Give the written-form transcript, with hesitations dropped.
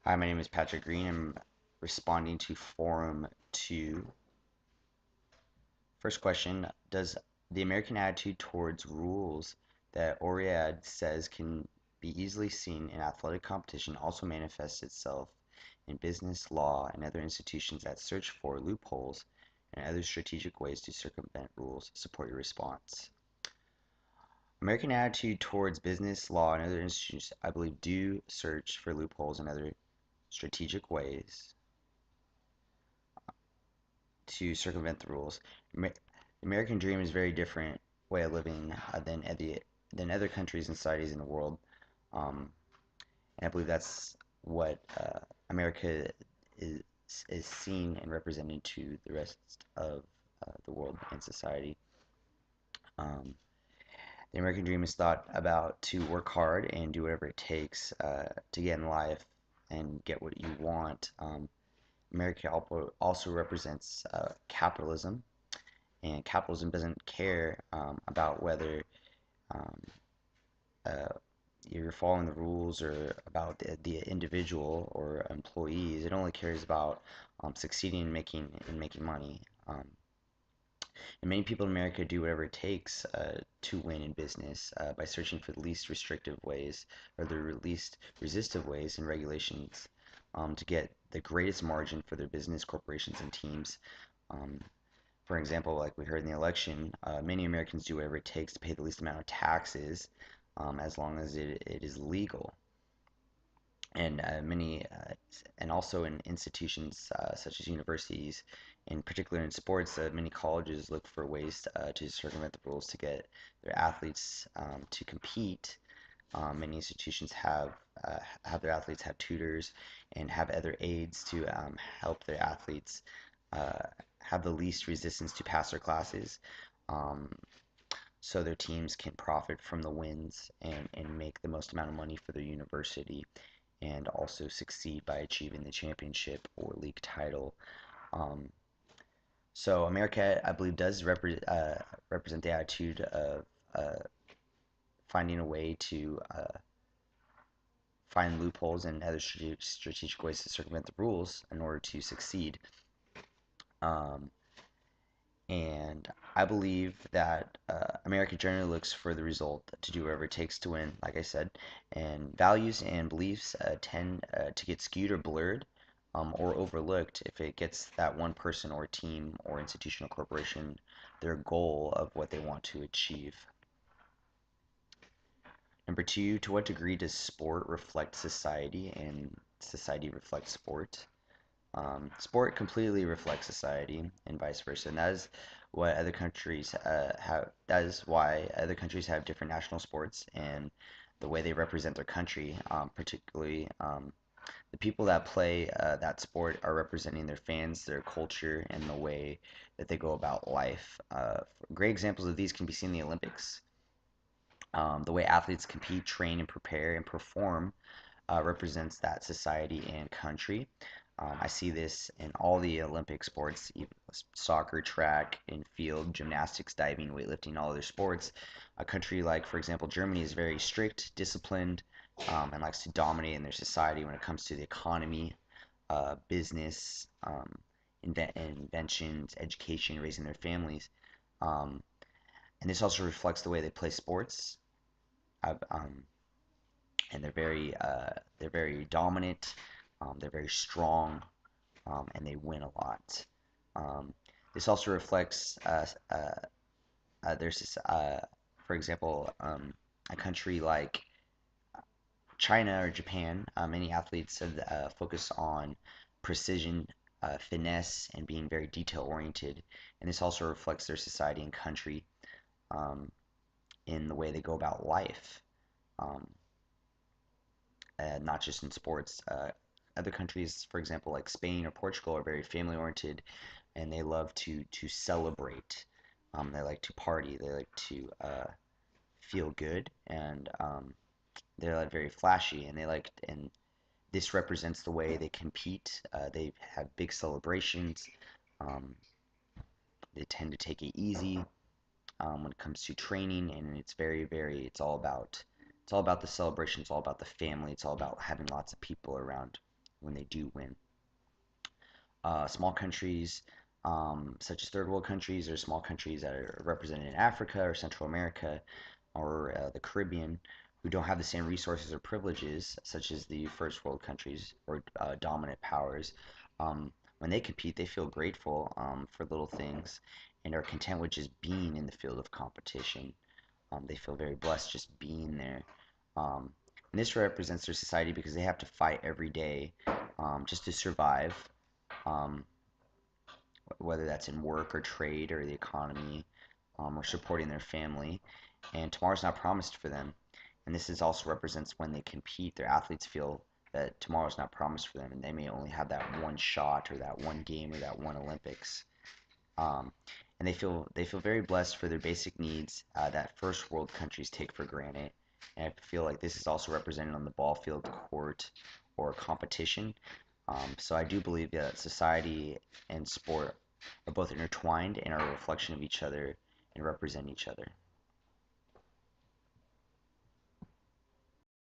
Hi, my name is Patrick Green. I'm responding to Forum 2. First question, does the American attitude towards rules that Oriad says can be easily seen in athletic competition also manifest itself in business, law, and other institutions that search for loopholes and other strategic ways to circumvent rules? Support your response. American attitude towards business, law, and other institutions, I believe, do search for loopholes and other strategic ways to circumvent the rules. The American dream is a very different way of living than other countries and societies in the world, um, and I believe that's what America is is seen and represented to the rest of the world and society. Um, the American dream is thought about to work hard and do whatever it takes to get in life and get what you want. America also represents capitalism, and capitalism doesn't care about whether um, uh, you're following the rules or about the individual or employees. It only cares about succeeding and making money. And many people in America do whatever it takes to win in business by searching for the least restrictive ways or the least resistive ways and regulations to get the greatest margin for their business, corporations, and teams. Um, For example, like we heard in the election, many Americans do whatever it takes to pay the least amount of taxes as long as it is legal. And and also in institutions such as universities, in particular in sports, many colleges look for ways to circumvent the rules to get their athletes to compete. Many institutions have their athletes have tutors and have other aides to help their athletes uh, have the least resistance to pass their classes, um, so their teams can profit from the wins and make the most amount of money for their university and also succeed by achieving the championship or league title. Um, so America, I believe, does represent the attitude of uh, finding a way to find loopholes and other strategic ways to circumvent the rules in order to succeed. Um, and I believe that America generally looks for the result to do whatever it takes to win, like I said, and values and beliefs tend to get skewed or blurred or overlooked if it gets that one person or team or institutional corporation their goal of what they want to achieve. Number two, to what degree does sport reflect society and society reflect sport? Sport completely reflects society and vice versa, and that is what other countries have. That is why other countries have different national sports and the way they represent their country. Particularly, the people that play that sport are representing their fans, their culture, and the way that they go about life. Great examples of these can be seen in the Olympics. The way athletes compete, train, and prepare and perform represents that society and country. I see this in all the Olympic sports, even soccer, track, and field, gymnastics, diving, weightlifting, all other sports. A country like, for example, Germany is very strict, disciplined, and likes to dominate in their society when it comes to the economy, business, inventions, education, raising their families. Um, and this also reflects the way they play sports. Um, and they're very dominant. They're very strong, and they win a lot. Um, this also reflects there's this, for example, a country like China or Japan. Many athletes have focus on precision, finesse, and being very detail oriented, and this also reflects their society and country um, in the way they go about life. Um, not just in sports. Other countries, for example, like Spain or Portugal, are very family oriented, and they love to celebrate. They like to party. They like to feel good, and they're like very flashy. And this represents the way they compete. They have big celebrations. Um, they tend to take it easy when it comes to training, and it's very it's all about the celebration. It's all about the family. It's all about having lots of people around. when they do win. Small countries, such as third world countries, or small countries that are represented in Africa or Central America or the Caribbean, who don't have the same resources or privileges, such as the first world countries or dominant powers. When they compete, they feel grateful for little things and are content with just being in the field of competition. They feel very blessed just being there. Um, and this represents their society because they have to fight every day just to survive, um, whether that's in work or trade or the economy, or supporting their family. And tomorrow's not promised for them. And this is also represents when they compete, their athletes feel that tomorrow's not promised for them, and they may only have that one shot or that one game or that one Olympics. Um, and they feel very blessed for their basic needs that first world countries take for granted. And I feel like this is also represented on the ball field, court, or competition. So I do believe that society and sport are both intertwined and are a reflection of each other and represent each other.